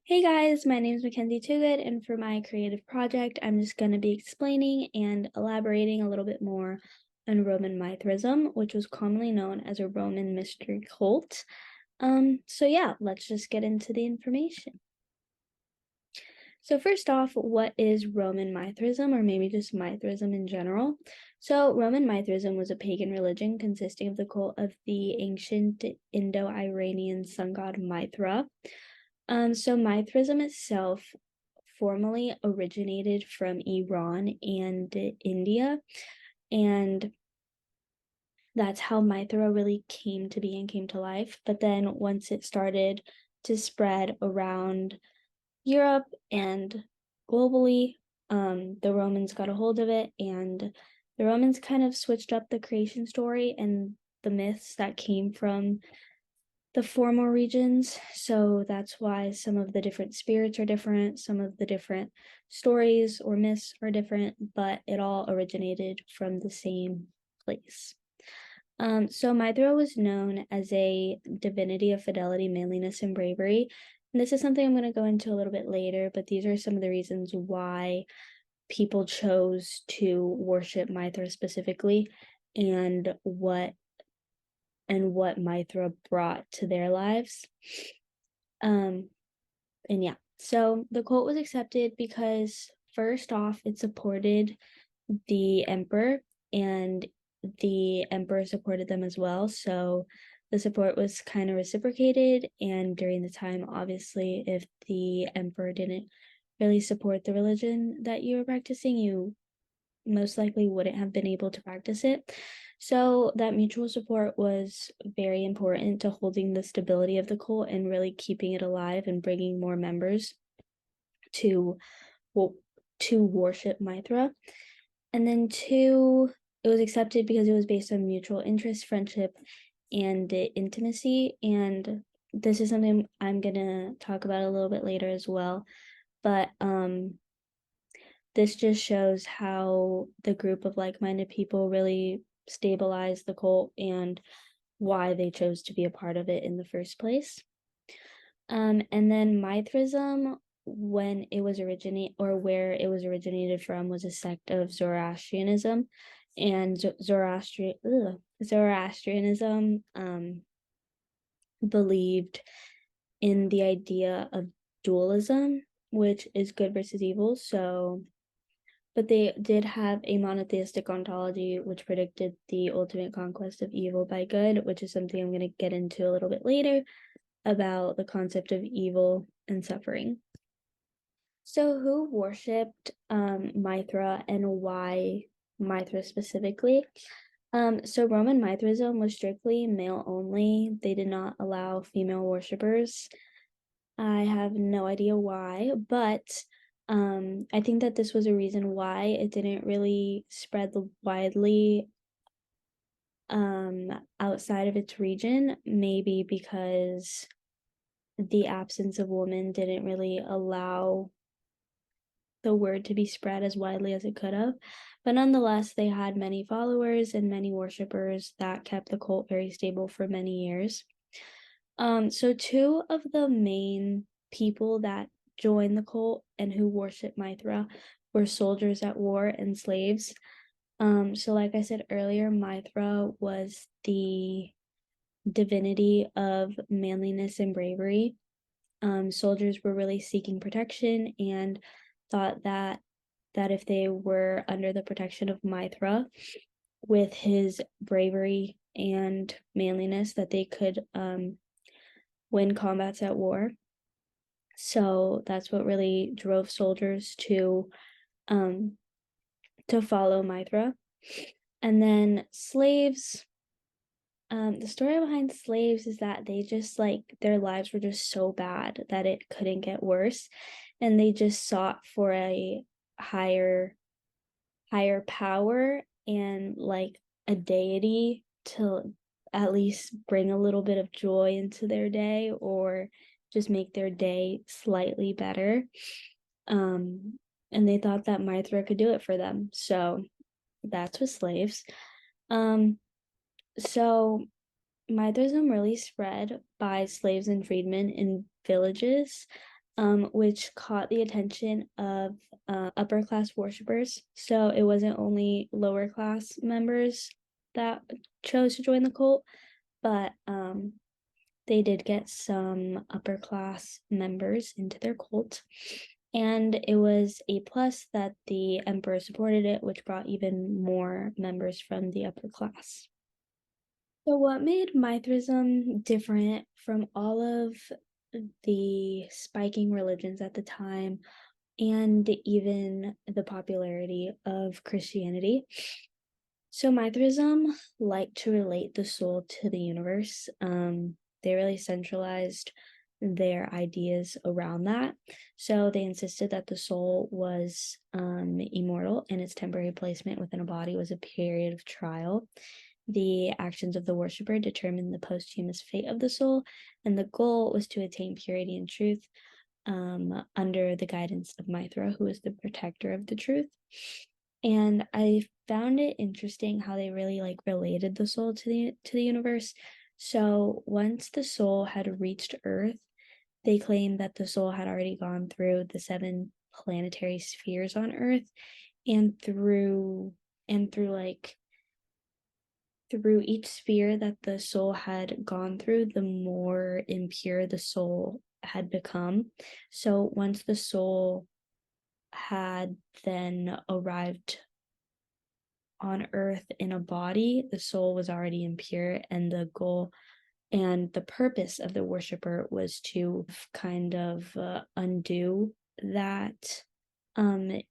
Hey guys, my name is Mackenzie Toogood, and for my creative project, I'm just going to be explaining and elaborating a little bit more on Roman Mithraism, which was commonly known as a Roman mystery cult. So yeah, let's just get into the information. So first off, what is Roman Mithraism, or maybe just Mithraism in general? So Roman Mithraism was a pagan religion consisting of the cult of the ancient Indo-Iranian sun god Mithra. So Mithraism itself formally originated from Iran and India, and that's how Mithra really came to be and came to life. But then once it started to spread around Europe and globally, the Romans got a hold of it, and the Romans kind of switched up the creation story and the myths that came from the former regions. So that's why some of the different spirits are different, some of the different stories or myths are different, but it all originated from the same place. So Mithra was known as a divinity of fidelity, manliness, and bravery. And this is something I'm going to go into a little bit later, but these are some of the reasons why people chose to worship Mithra specifically and what Mithra brought to their lives. And yeah, so the cult was accepted because first off, it supported the emperor, and the emperor supported them as well. So the support was kind of reciprocated. And during the time, obviously, if the emperor didn't really support the religion that you were practicing, you most likely wouldn't have been able to practice it. So that mutual support was very important to holding the stability of the cult and really keeping it alive and bringing more members to worship Mithra. And then two, it was accepted because it was based on mutual interest, friendship, and intimacy. And this is something I'm gonna talk about a little bit later as well. But this just shows how the group of like-minded people really stabilized the cult and why they chose to be a part of it in the first place. And then Mithraism, when it was where it was originated from, was a sect of Zoroastrianism, and Zoroastrianism believed in the idea of dualism, which is good versus evil. So but they did have a monotheistic ontology, which predicted the ultimate conquest of evil by good, which is something I'm going to get into a little bit later about the concept of evil and suffering. So, who worshipped Mithra and why Mithra specifically? So Roman Mithraism was strictly male only. They did not allow female worshippers. I have no idea why, but I think that this was a reason why it didn't really spread widely outside of its region, maybe because the absence of women didn't really allow the word to be spread as widely as it could have. But nonetheless, they had many followers and many worshippers that kept the cult very stable for many years. So two of the main people that joined the cult and who worshiped Mithra were soldiers at war and slaves. So like I said earlier, Mithra was the divinity of manliness and bravery. Soldiers were really seeking protection and thought that if they were under the protection of Mithra with his bravery and manliness, that they could win combats at war. So that's what really drove soldiers to follow Mithra. And then slaves, the story behind slaves is that they just their lives were just so bad that it couldn't get worse, and they just sought for a higher power and like a deity to at least bring a little bit of joy into their day or just make their day slightly better. And they thought that Mithra could do it for them. So that's with slaves. So Mithraism really spread by slaves and freedmen in villages which caught the attention of upper class worshippers. So it wasn't only lower class members that chose to join the cult, but they did get some upper class members into their cult. And it was a plus that the emperor supported it, which brought even more members from the upper class. So, what made Mithraism different from all of the spiking religions at the time and even the popularity of Christianity? So, Mithraism liked to relate the soul to the universe. They really centralized their ideas around that. So, they insisted that the soul was immortal and its temporary placement within a body was a period of trial. The actions of the worshiper determined the posthumous fate of the soul, and the goal was to attain purity and truth under the guidance of Mithra, who is the protector of the truth. And I found it interesting how they really related the soul to the universe. So once the soul had reached Earth, they claimed that the soul had already gone through the 7 planetary spheres on Earth, and through each sphere that the soul had gone through, the more impure the soul had become. So once the soul had then arrived on earth in a body, the soul was already impure, and the goal and the purpose of the worshiper was to kind of undo that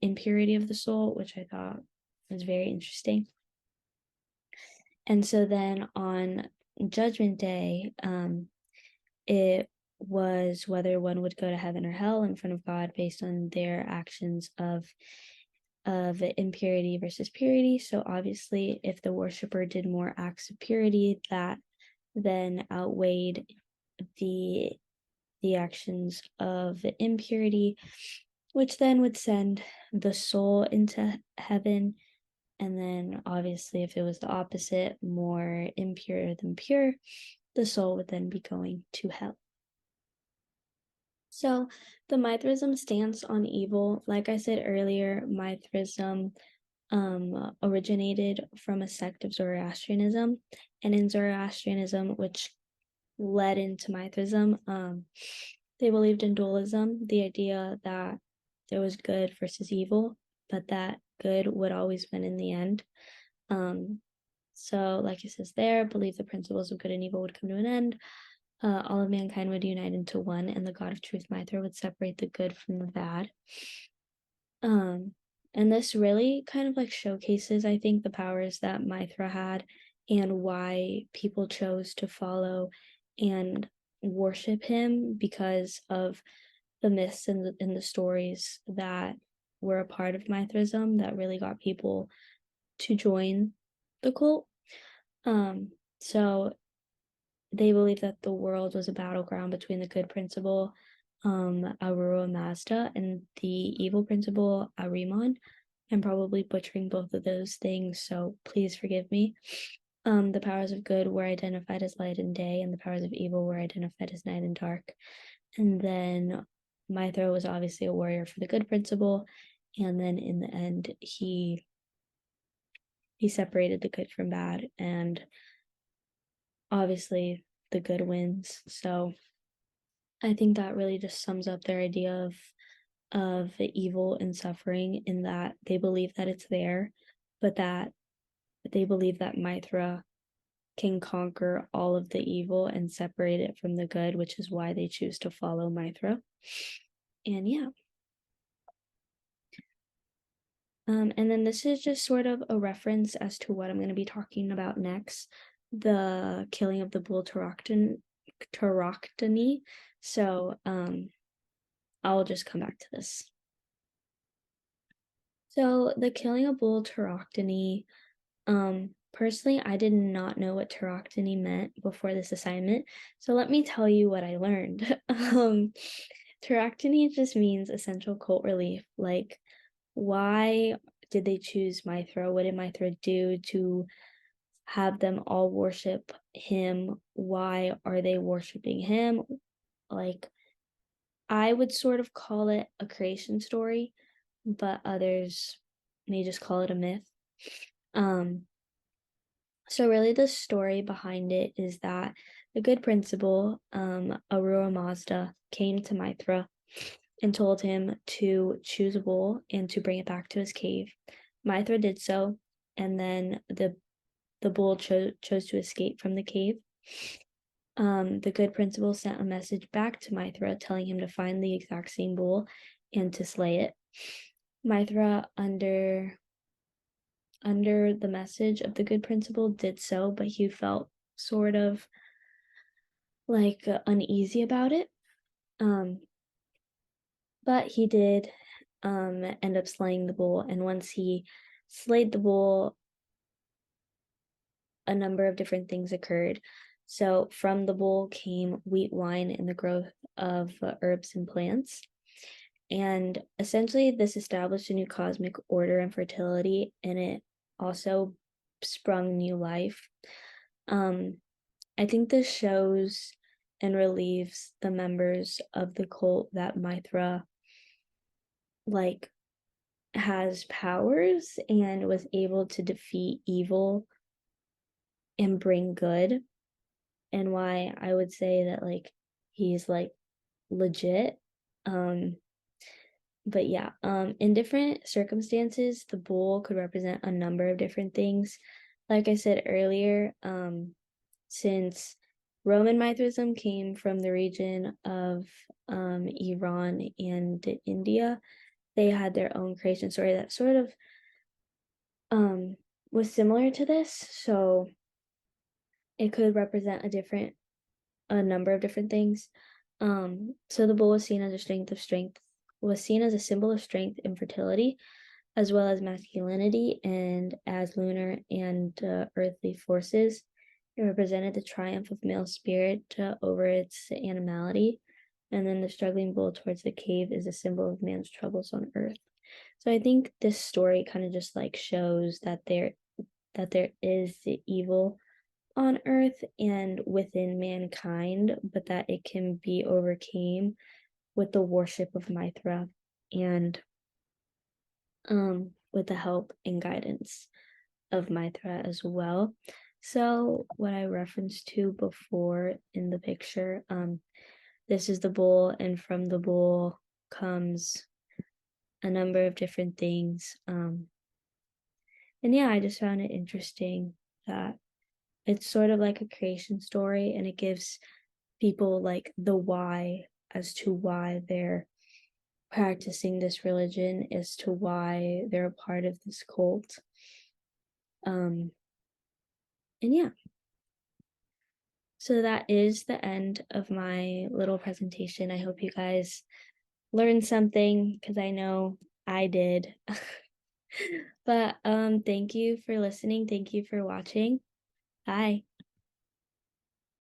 impurity of the soul, which I thought was very interesting. And so then on Judgment Day, it was whether one would go to heaven or hell in front of God based on their actions of impurity versus purity. So obviously, if the worshiper did more acts of purity, that then outweighed the actions of impurity, which then would send the soul into heaven. And then obviously, if it was the opposite, more impure than pure, the soul would then be going to hell. So the Mithraism stance on evil, like I said earlier, Mithraism originated from a sect of Zoroastrianism, and in Zoroastrianism, which led into Mithraism, they believed in dualism, the idea that there was good versus evil, but that good would always win in the end. So, like it says there, believe the principles of good and evil would come to an end. All of mankind would unite into one, and the God of truth, Mithra, would separate the good from the bad. And this really kind of showcases, I think, the powers that Mithra had and why people chose to follow and worship him because of the myths and the stories that were a part of Mithraism that really got people to join the cult. So they believe that the world was a battleground between the good principle, Aurora Mazda, and the evil principle, Arimon. I'm probably butchering both of those things, so please forgive me. The powers of good were identified as light and day, and the powers of evil were identified as night and dark. And then Mithra was obviously a warrior for the good principle, and then in the end, he separated the good from bad, and obviously the good wins. So I think that really just sums up their idea of evil and suffering, in that they believe that it's there, but that they believe that Mithra can conquer all of the evil and separate it from the good, which is why they choose to follow Mithra. And yeah. And then this is just sort of a reference as to what I'm going to be talking about next, the killing of the bull Tauroctony. So I'll just come back to this. So the killing of bull Tauroctony, personally, I did not know what Tauroctony meant before this assignment. So let me tell you what I learned. Tauroctony just means essential cult relief. Like, why did they choose Mithra? What did Mithra do to have them all worship him? Why are they worshiping him? Like, I would sort of call it a creation story, but others may just call it a myth. So really the story behind it is that the good principal, Arura Mazda, came to Mithra and told him to choose a bull and to bring it back to his cave. Mithra did so, and then the bull chose to escape from the cave. The good principal sent a message back to Mithra telling him to find the exact same bull and to slay it. Mithra, under the message of the good principal, did so, but he felt sort of like uneasy about it. But he did end up slaying the bull, and once he slayed the bull, a number of different things occurred. So from the bull came wheat, wine, and the growth of herbs and plants. And essentially, this established a new cosmic order and fertility, and it also sprung new life. I think this shows and relieves the members of the cult that Mithra like has powers and was able to defeat evil and bring good, and why I would say that like he's like legit. But yeah, in different circumstances, the bull could represent a number of different things. Like I said earlier, since Roman Mithraism came from the region of Iran and India, they had their own creation story that sort of was similar to this. So it could represent a number of different things. So the bull was seen as a symbol of strength and fertility, as well as masculinity, and as lunar and earthly forces. It represented the triumph of male spirit over its animality. And then the struggling bull towards the cave is a symbol of man's troubles on earth. So I think this story kind of just like shows that there is the evil on earth and within mankind, but that it can be overcame with the worship of Mithra and with the help and guidance of Mithra as well. So what I referenced to before in the picture, this is the bull, and from the bull comes a number of different things. And yeah, I just found it interesting that it's sort of like a creation story, and it gives people like the why as to why they're practicing this religion, as to why they're a part of this cult. And yeah, so that is the end of my little presentation. I hope you guys learned something, because I know I did. But thank you for listening. Thank you for watching. Bye.